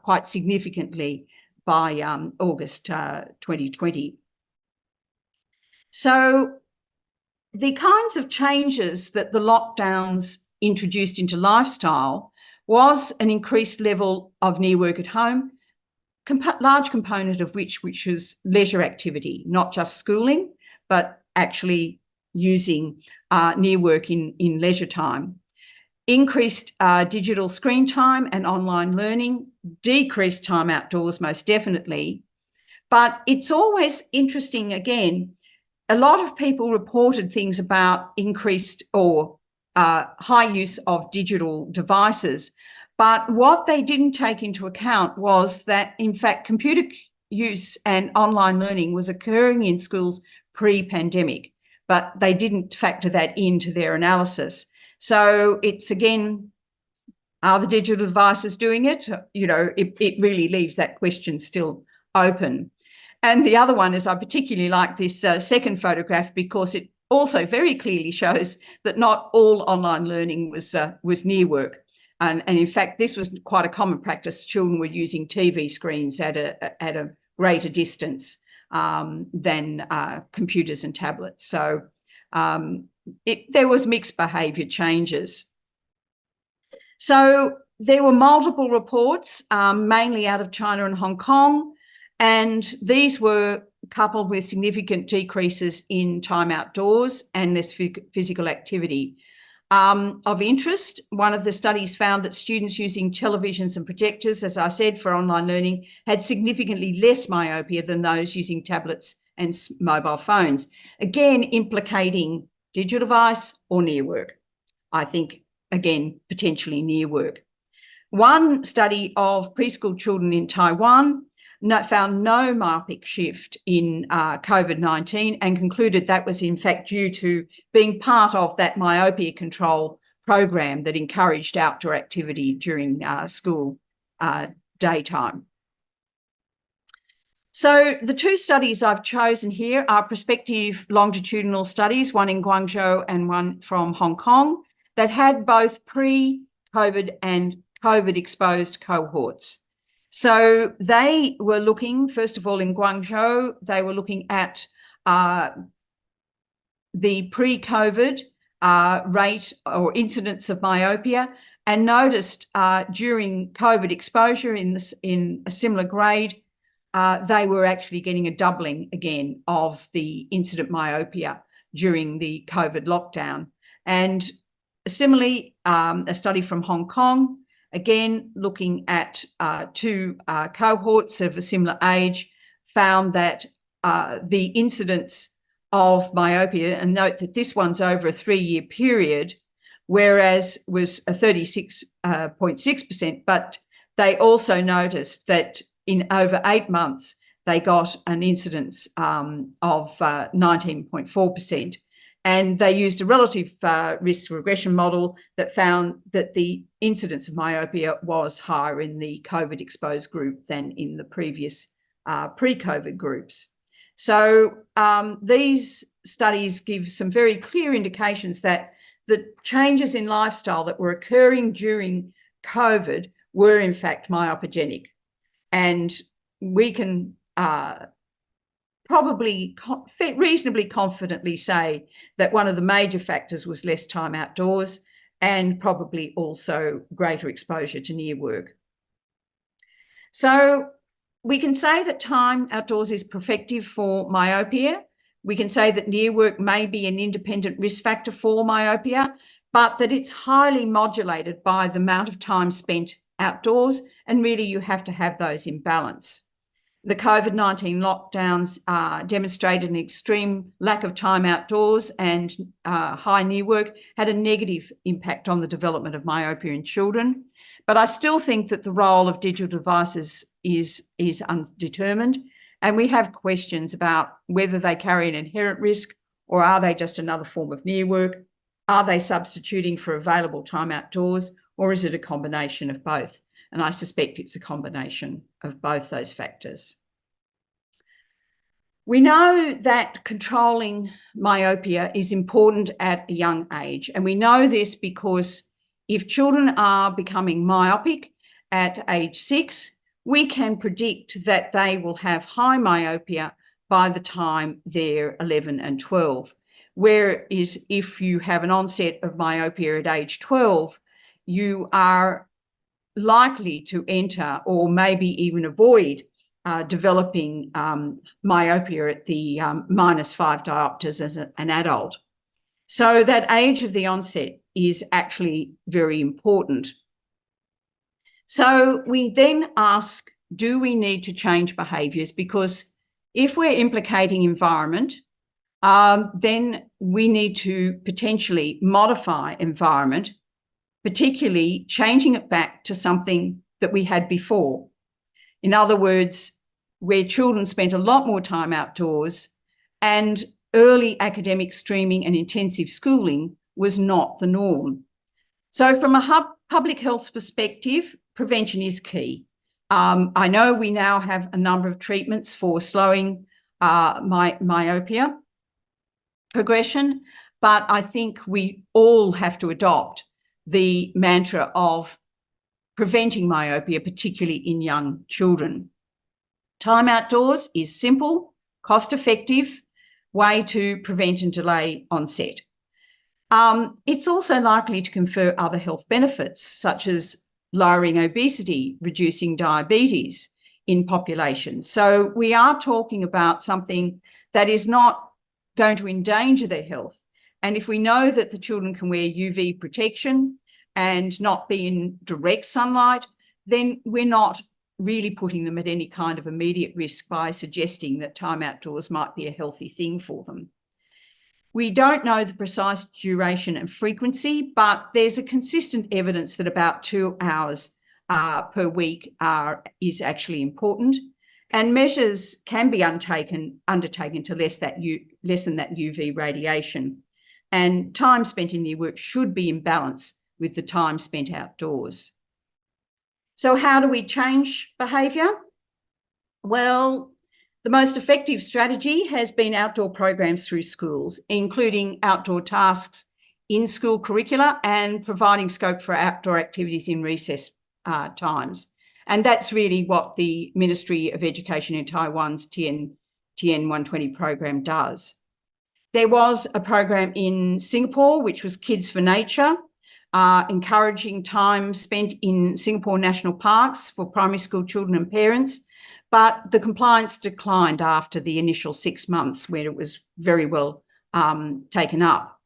[SPEAKER 2] quite significantly by August 2020. So the kinds of changes that the lockdowns introduced into lifestyle was an increased level of near work at home, large component of which was leisure activity, not just schooling, but actually using near work in leisure time. Increased digital screen time and online learning, decreased time outdoors most definitely. But it's always interesting, again, a lot of people reported things about increased or high use of digital devices. But what they didn't take into account was that, in fact, computer use and online learning was occurring in schools pre-pandemic, but they didn't factor that into their analysis. So it's, again, are the digital devices doing it? You know, it really leaves that question still open. And the other one is, I particularly like this second photograph because it also very clearly shows that not all online learning was near work. And in fact, this was quite a common practice. Children were using TV screens at a greater distance than computers and tablets. So there was mixed behaviour changes. So there were multiple reports, mainly out of China and Hong Kong, and these were coupled with significant decreases in time outdoors and less physical activity. Of interest, one of the studies found that students using televisions and projectors, as I said, for online learning had significantly less myopia than those using tablets and mobile phones, again implicating digital device or near work. I think, again, potentially near work. One study of preschool children in Taiwan found no myopic shift in COVID-19 and concluded that was in fact due to being part of that myopia control program that encouraged outdoor activity during school daytime. So the two studies I've chosen here are prospective longitudinal studies, one in Guangzhou and one from Hong Kong, that had both pre-COVID and COVID-exposed cohorts. So they were looking, first of all, in Guangzhou, they were looking at the pre-COVID rate or incidence of myopia, and noticed during COVID exposure in a similar grade, they were actually getting a doubling again of the incident myopia during the COVID lockdown. And similarly, a study from Hong Kong, again, looking at two cohorts of a similar age, found that the incidence of myopia, and note that this one's over a 3-year period, whereas was a 36.6%, but they also noticed that in over 8 months, they got an incidence of 19.4%. And they used a relative risk regression model that found that the incidence of myopia was higher in the COVID-exposed group than in the previous pre-COVID groups. So these studies give some very clear indications that the changes in lifestyle that were occurring during COVID were in fact myopogenic. And we can probably reasonably confidently say that one of the major factors was less time outdoors and probably also greater exposure to near work. So we can say that time outdoors is protective for myopia. We can say that near work may be an independent risk factor for myopia, but that it's highly modulated by the amount of time spent outdoors, and really you have to have those in balance. The COVID-19 lockdowns demonstrated an extreme lack of time outdoors, and high near work had a negative impact on the development of myopia in children. But I still think that the role of digital devices is undetermined, and we have questions about whether they carry an inherent risk, or are they just another form of near work? Are they substituting for available time outdoors, or is it a combination of both? And I suspect it's a combination of both those factors. We know that controlling myopia is important at a young age. And we know this because if children are becoming myopic at age 6, we can predict that they will have high myopia by the time they're 11 and 12. Whereas if you have an onset of myopia at age 12, you are likely to enter or maybe even avoid developing myopia at the -5 diopters as an adult. So that age of the onset is actually very important. So we then ask, do we need to change behaviours? Because if we're implicating environment, then we need to potentially modify environment, particularly changing it back to something that we had before. In other words, where children spent a lot more time outdoors and early academic streaming and intensive schooling was not the norm. So from a public health perspective, prevention is key. I know we now have a number of treatments for slowing myopia. progression, but I think we all have to adopt the mantra of preventing myopia, particularly in young children. Time outdoors is simple, cost-effective way to prevent and delay onset. It's also likely to confer other health benefits, such as lowering obesity, reducing diabetes in populations. So we are talking about something that is not going to endanger their health. And if we know that the children can wear UV protection and not be in direct sunlight, then we're not really putting them at any kind of immediate risk by suggesting that time outdoors might be a healthy thing for them. We don't know the precise duration and frequency, but there's a consistent evidence that about 2 hours per week is actually important, and measures can be undertaken to lessen that UV radiation. And time spent in near work should be in balance with the time spent outdoors. So how do we change behaviour? Well, the most effective strategy has been outdoor programs through schools, including outdoor tasks in school curricula and providing scope for outdoor activities in recess times. And that's really what the Ministry of Education in Taiwan's Tien Tien 120 program does. There was a program in Singapore, which was Kids for Nature, encouraging time spent in Singapore national parks for primary school children and parents, but the compliance declined after the initial 6 months where it was very well taken up.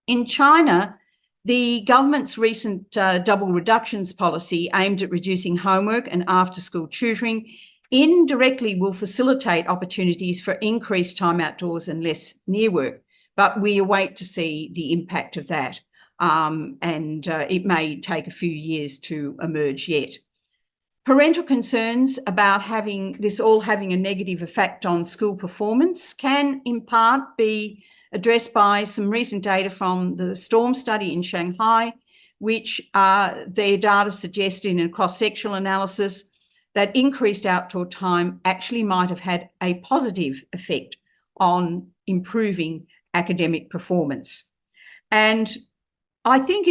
[SPEAKER 2] In China, the government's recent double reductions policy aimed at reducing homework and after-school tutoring indirectly will facilitate opportunities for increased time outdoors and less near work, but we await to see the impact of that. It may take a few years to emerge yet. Parental concerns about having a negative effect on school performance can in part be addressed by some recent data from the STORM study in Shanghai, which their data suggest in a cross-sectional analysis that increased outdoor time actually might have had a positive effect on improving academic performance. And I think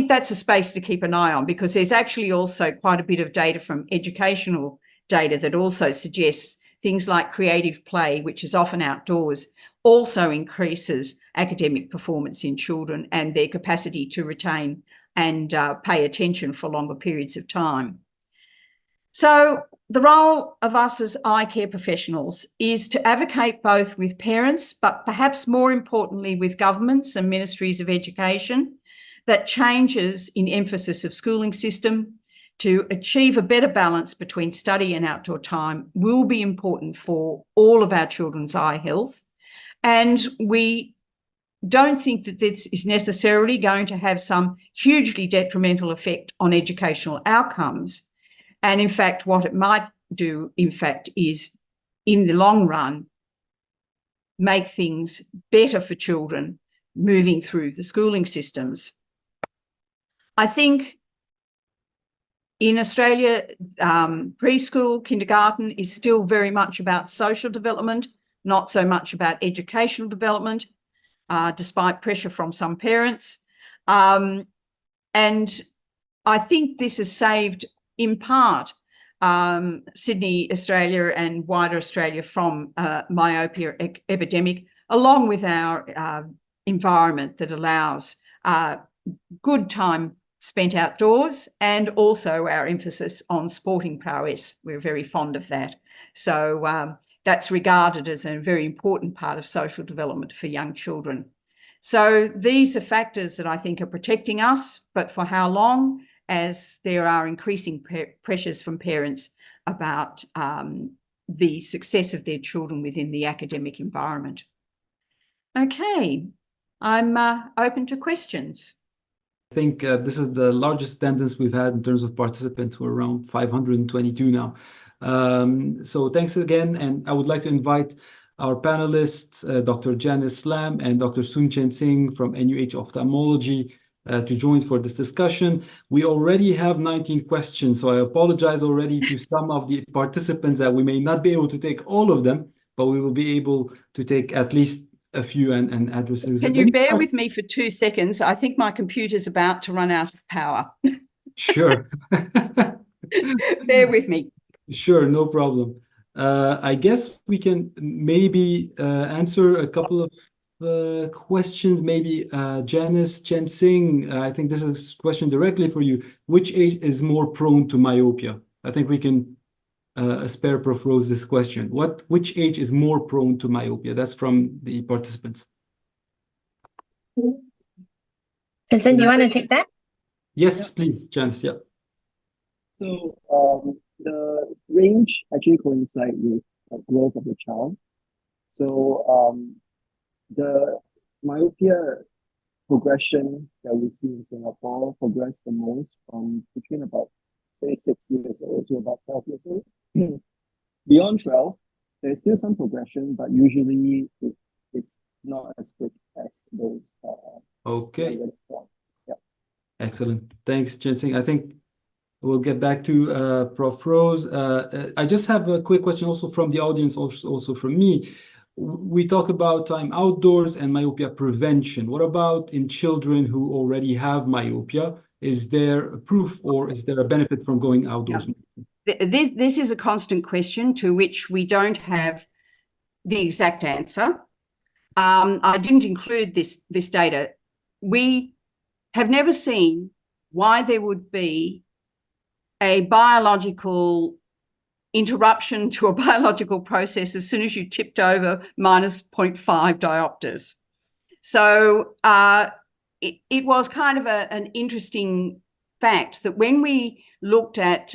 [SPEAKER 2] that's a space to keep an eye on, because there's actually also quite a bit of data from educational data that also suggests things like creative play, which is often outdoors, also increases academic performance in children and their capacity to retain and pay attention for longer periods of time. So the role of us as eye care professionals is to advocate both with parents, but perhaps more importantly with governments and ministries of education, that changes in emphasis of schooling system to achieve a better balance between study and outdoor time will be important for all of our children's eye health. And we don't think that this is necessarily going to have some hugely detrimental effect on educational outcomes. And in fact, what it might do, in fact, is in the long run, make things better for children moving through the schooling systems. I think in Australia, preschool, kindergarten is still very much about social development, not so much about educational development, despite pressure from some parents. And I think this has saved, in part, Sydney, Australia and wider Australia from myopia epidemic, along with our environment that allows good time spent outdoors, and also our emphasis on sporting prowess. We're very fond of that. So that's regarded as a very important part of social development for young children. So these are factors that I think are protecting us, but for how long, as there are increasing pressures from parents about the success of their children within the academic environment. Okay, I'm open to questions.
[SPEAKER 1] I think this is the largest attendance we've had in terms of participants. We're around 522 now. So thanks again. And I would like to invite our panelists, Dr. Janice Lam and Dr. Soon Chen Singh from NUH Ophthalmology to join for this discussion. We already have 19 questions, so I apologize already to some of the participants that we may not be able to take all of them, but we will be able to take at least a few and address those.
[SPEAKER 2] Can you bear with me for 2 seconds? I think my computer's about to run out of power.
[SPEAKER 1] Sure.
[SPEAKER 2] Bear with me.
[SPEAKER 1] Sure, no problem. I guess we can maybe answer a couple of questions. Maybe Janice Tien Tien, I think this is a question directly for you. Which age is more prone to myopia? I think we can spare Prof. Rose this question. Which age is more prone to myopia? That's from the participants.
[SPEAKER 3] Vincent, do you want to take that?
[SPEAKER 1] Yes, please, Janice. Yeah.
[SPEAKER 4] So the range actually coincides with growth of the child. So the myopia progression that we see in Singapore progressed the most from between about, say, 6 years old to about 12 years old. Beyond 12, there's still some progression, but usually it's not as quick as those.
[SPEAKER 1] Okay.
[SPEAKER 4] Yeah.
[SPEAKER 1] Excellent. Thanks, Tien Tien. I think we'll get back to Prof. Rose. I just have a quick question also from the audience, also from me. We talk about time outdoors and myopia prevention. What about in children who already have myopia? Is there a proof or is there a benefit from going outdoors?
[SPEAKER 2] Yeah. This is a constant question to which we don't have the exact answer. I didn't include this data. We have never seen why there would be a biological interruption to a biological process as soon as you tipped over minus 0.5 diopters. So it was kind of an interesting fact that when we looked at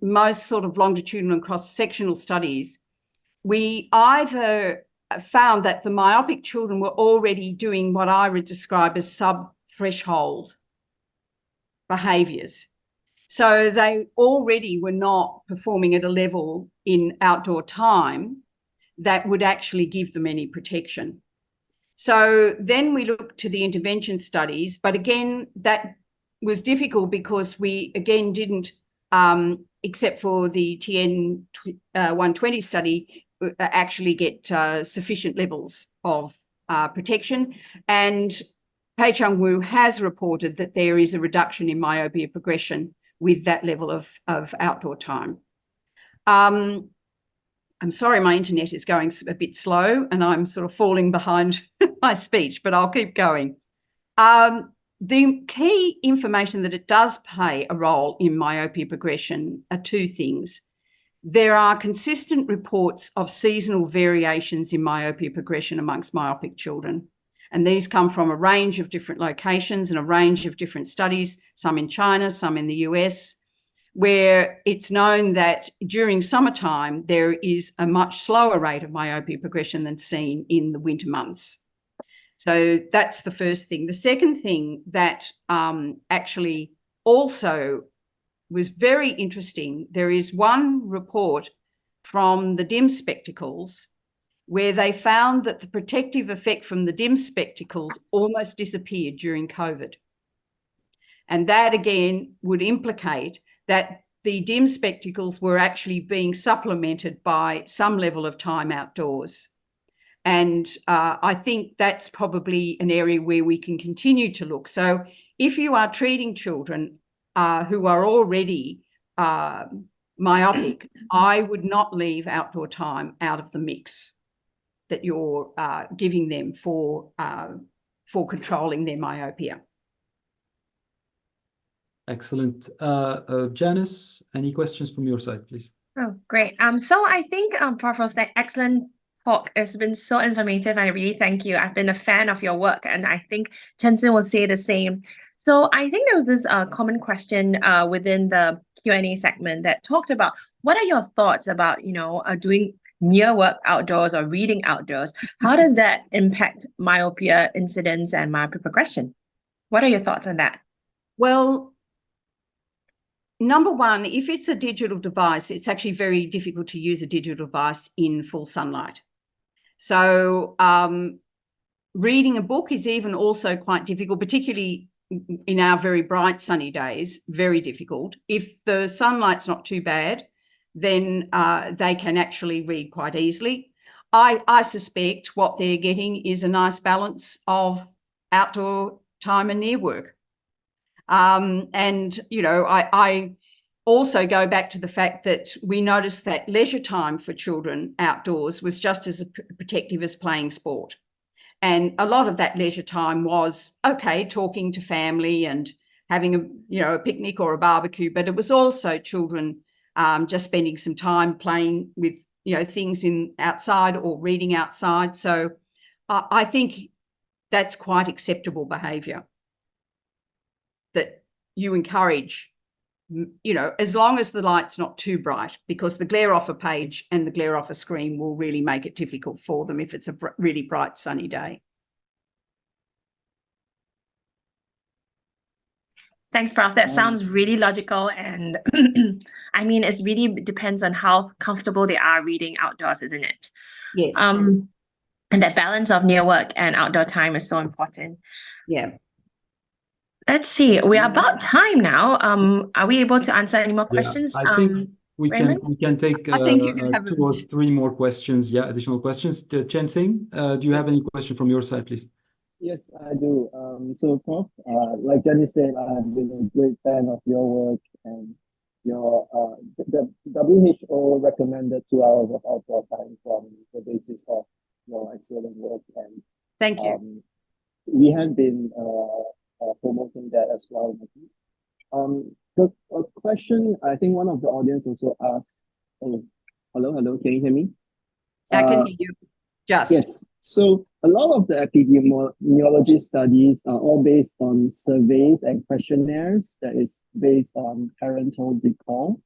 [SPEAKER 2] most sort of longitudinal and cross-sectional studies, we either found that the myopic children were already doing what I would describe as sub-threshold behaviours. So they already were not performing at a level in outdoor time that would actually give them any protection. So then we looked to the intervention studies, but again, that was difficult because we, again, didn't, except for the Tien 120 study, actually get sufficient levels of protection. And Pei-Chung Wu has reported that there is a reduction in myopia progression with that level of outdoor time. I'm sorry, my internet is going a bit slow and I'm sort of falling behind my speech, but I'll keep going. The key information that it does play a role in myopia progression are two things. There are consistent reports of seasonal variations in myopia progression amongst myopic children. And these come from a range of different locations and a range of different studies, some in China, some in the US, where it's known that during summertime, there is a much slower rate of myopia progression than seen in the winter months. So that's the first thing. The second thing that actually also was very interesting, there is one report from the dim spectacles where they found that the protective effect from the dim spectacles almost disappeared during COVID. And that, again, would implicate that the dim spectacles were actually being supplemented by some level of time outdoors. And I think that's probably an area where we can continue to look. So if you are treating children who are already myopic, I would not leave outdoor time out of the mix that you're giving them for controlling their myopia.
[SPEAKER 1] Excellent. Janice, any questions from your side, please?
[SPEAKER 3] Oh, great. So I think, Prof. Rose, that excellent talk. It's been so informative. I really thank you. I've been a fan of your work, and I think Tien Tien will say the same. So I think there was this common question within the Q&A segment that talked about what are your thoughts about, doing near work outdoors or reading outdoors? How does that impact myopia incidence and myopia progression? What are your thoughts on that?
[SPEAKER 2] Well, number one, if it's a digital device, it's actually very difficult to use a digital device in full sunlight. So reading a book is even also quite difficult, particularly in our very bright sunny days, very difficult. If the sunlight's not too bad, then they can actually read quite easily. I suspect what they're getting is a nice balance of outdoor time and near work. And, you know, I also go back to the fact that we noticed that leisure time for children outdoors was just as protective as playing sport. And a lot of that leisure time was, okay, talking to family and having a picnic or a barbecue, but it was also children just spending some time playing with, things outside or reading outside. So I think that's quite acceptable behaviour that you encourage, as long as the light's not too bright, because the glare off a page and the glare off a screen will really make it difficult for them if it's a really bright sunny day.
[SPEAKER 3] Thanks, Prof. That sounds really logical. And I mean, it really depends on how comfortable they are reading outdoors, isn't it?
[SPEAKER 2] Yes.
[SPEAKER 3] And that balance of near work and outdoor time is so important.
[SPEAKER 2] Yeah.
[SPEAKER 3] Let's see. We are about time now. Are we able to answer any more questions?
[SPEAKER 1] I think we can take
[SPEAKER 2] I think you can have
[SPEAKER 1] 2 or 3 more questions. Yeah, additional questions. Tien Tien, do you have any question from your side, please?
[SPEAKER 4] Yes, I do. So Prof, like Jenny said, I've been a great fan of your work, and your the WHO recommended 2 hours of outdoor time from the basis of your excellent work, and
[SPEAKER 2] Thank you.
[SPEAKER 4] we have been promoting that as well. The question, I think one of the audience also asked. Oh, hello, can you hear me?
[SPEAKER 2] I can hear you. Just.
[SPEAKER 4] Yes. So a lot of the epidemiology studies are all based on surveys and questionnaires that is based on parental recall.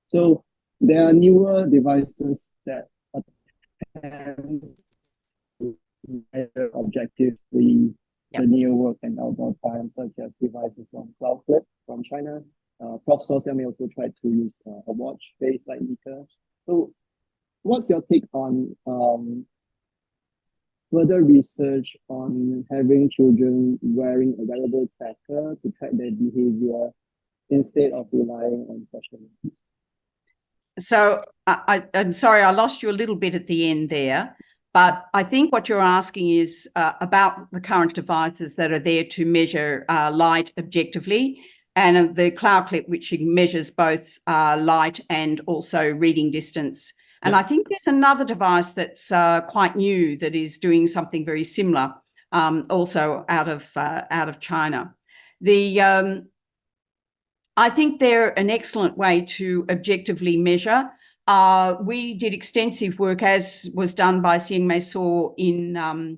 [SPEAKER 4] So there are newer devices that attempt to measure objectively the near work and outdoor time, such as devices from Cloudflip from China. Prof Social may also try to use a watch-based light meter. So what's your take on further research on having children wearing a wearable tracker to track their behavior instead of relying on questionnaires?
[SPEAKER 2] So I'm sorry, I lost you a little bit at the end there, but I think what you're asking is about the current devices that are there to measure light objectively, and the Cloudclip, which measures both light and also reading distance. And I think there's another device that's quite new that is doing something very similar, also out of China. I think they're an excellent way to objectively measure. We did extensive work, as was done by Sieng Mei Saw in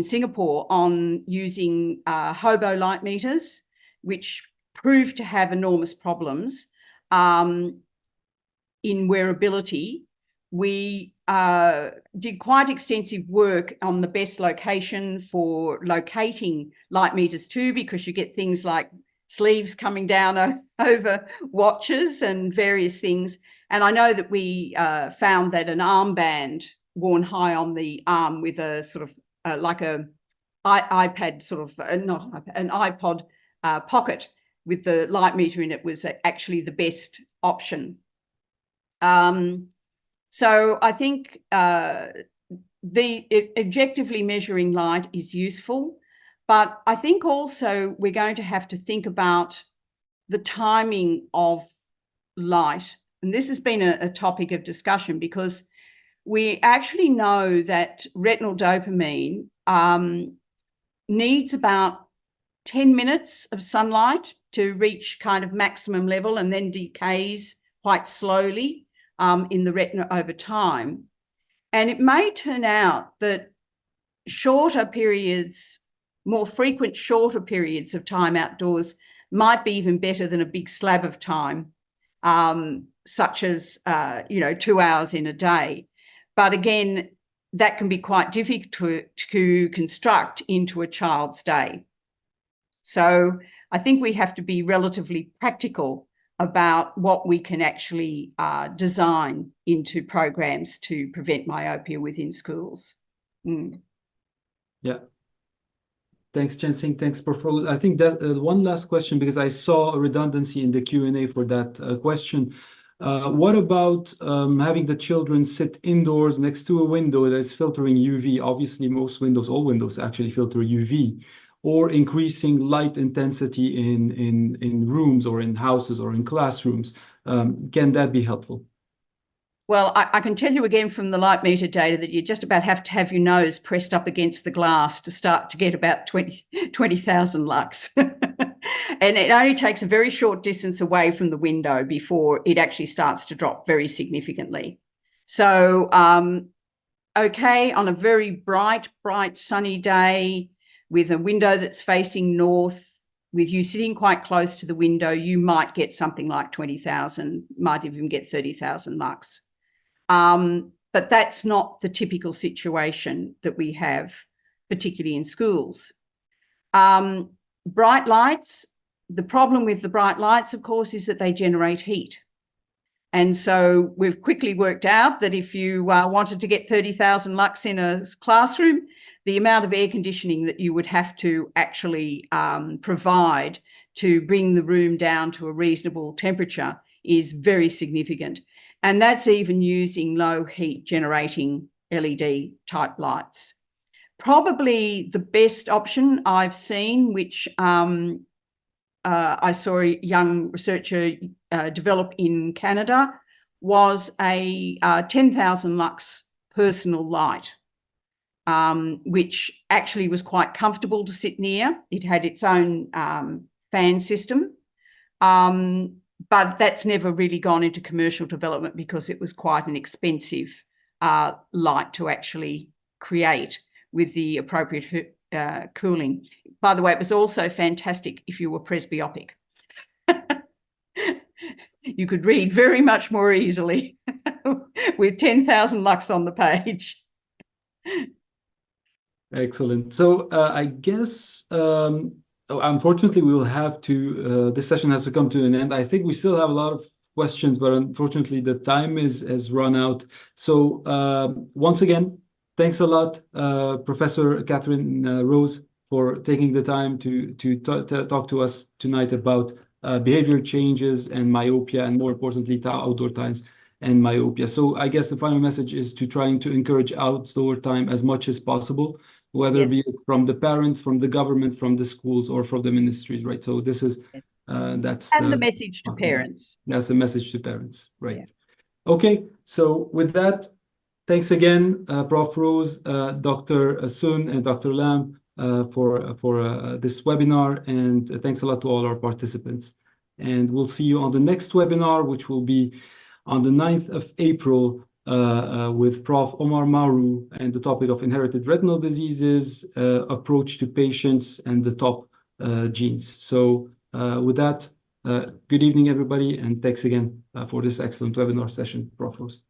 [SPEAKER 2] Singapore, on using hobo light meters, which proved to have enormous problems in wearability. We did quite extensive work on the best location for locating light meters too, because you get things like sleeves coming down over watches and various things. And I know that we found that an armband worn high on the arm with a sort of like a iPad sort of, not an iPod pocket with the light meter in it was actually the best option. So I think objectively measuring light is useful, but I think also we're going to have to think about the timing of light. And this has been a topic of discussion, because we actually know that retinal dopamine needs about 10 minutes of sunlight to reach kind of maximum level, and then decays quite slowly in the retina over time. And it may turn out that shorter periods, more frequent shorter periods of time outdoors might be even better than a big slab of time, such as 2 hours in a day. But again, that can be quite difficult to construct into a child's day. So I think we have to be relatively practical about what we can actually design into programs to prevent myopia within schools.
[SPEAKER 1] Yeah. Thanks, Tien Tien. Thanks, Prof. I think that one last question, because I saw a redundancy in the Q&A for that question. What about having the children sit indoors next to a window that is filtering UV? Obviously, most windows, all windows actually filter UV, or increasing light intensity in rooms or in houses or in classrooms. Can that be helpful?
[SPEAKER 2] Well, I can tell you again from the light meter data that you just about have to have your nose pressed up against the glass to start to get about 20,000 lux. And it only takes a very short distance away from the window before it actually starts to drop very significantly. So, okay, on a very bright sunny day with a window that's facing north, with you sitting quite close to the window, you might get something like 20,000, might even get 30,000 lux. But that's not the typical situation that we have, particularly in schools. Bright lights, the problem with the bright lights, of course, is that they generate heat. And so we've quickly worked out that if you wanted to get 30,000 lux in a classroom, the amount of air conditioning that you would have to actually provide to bring the room down to a reasonable temperature is very significant. And that's even using low heat generating LED type lights. Probably the best option I've seen, which I saw a young researcher develop in Canada, was a 10,000 lux personal light, which actually was quite comfortable to sit near. It had its own fan system, but that's never really gone into commercial development because it was quite an expensive light to actually create with the appropriate cooling. By the way, it was also fantastic if you were presbyopic. You could read very much more easily with 10,000 lux on the page.
[SPEAKER 1] Excellent. So I guess, unfortunately, we will have to, this session has to come to an end. I think we still have a lot of questions, but unfortunately, the time has run out. So once again, thanks a lot, Professor Kathryn Rose, for taking the time to talk to us tonight about behavior changes and myopia, and more importantly, outdoor times and myopia. So I guess the final message is to trying to encourage outdoor time as much as possible, whether it be from the parents, from the government, from the schools, or from the ministries, right? So this is, that's
[SPEAKER 2] the message to parents.
[SPEAKER 1] That's a message to parents, right? Yeah. Okay, so with that, thanks again, Prof. Rose, Dr. Sun, and Dr. Lam for this webinar, and thanks a lot to all our participants. And we'll see you on the next webinar, which will be on the 9th of April with Prof. Omar Maru, and the topic of inherited retinal diseases, approach to patients, and the top genes. So with that, good evening, everybody, and thanks again for this excellent webinar session, Prof. Rose.